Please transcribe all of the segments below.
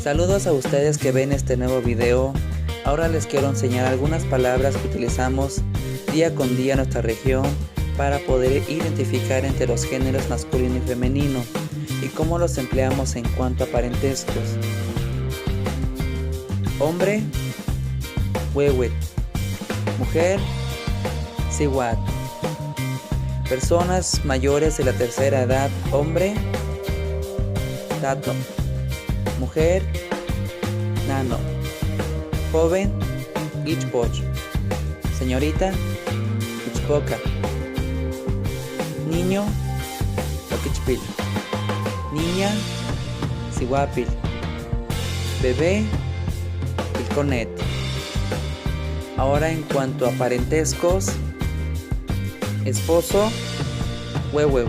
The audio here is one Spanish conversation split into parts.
Saludos a ustedes que ven este nuevo video. Ahora les quiero enseñar algunas palabras que utilizamos día con día en nuestra región para poder identificar entre los géneros masculino y femenino y cómo los empleamos en cuanto a parentescos. Hombre, wewet. Mujer, siwat. Personas mayores de la tercera edad, hombre, tato. Mujer, nano. Joven, ichpoch. Señorita, ichpoca. Niño, oquichpil. Niña, siwapil. Bebé, pilconet. Ahora en cuanto a parentescos, esposo, huehueu.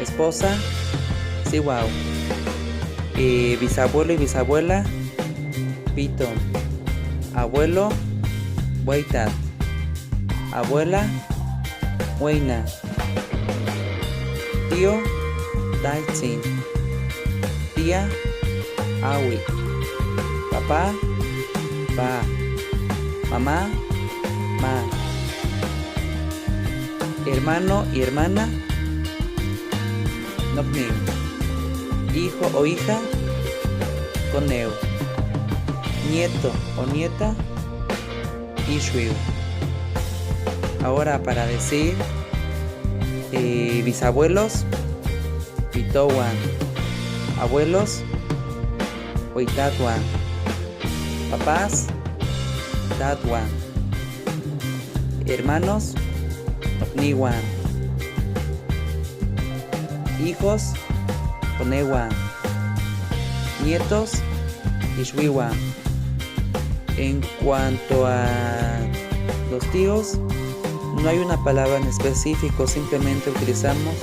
Esposa, siwau. Bisabuelo y bisabuela, pito. Abuelo, hueitat. Abuela, hueina. Tío, taitzin. Tía, awi. Papá, pa. Mamá, ma. Hermano y hermana, nopnim. Hijo o hija, coneu. Nieto o nieta, ishwiu. Ahora para decir bisabuelos, pitowan. Abuelos, huitatuan. Papás, tatuan. Hermanos, nopniwan. Hijos, conewan. Nietos, ishwiwan. En cuanto a los tíos, no hay una palabra en específico, simplemente utilizamos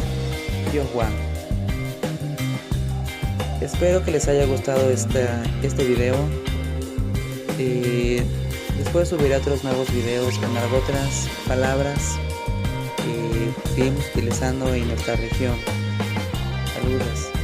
yohuan. Espero que les haya gustado este video. Después subiré otros nuevos videos con otras palabras que seguimos utilizando en nuestra región. Saludos.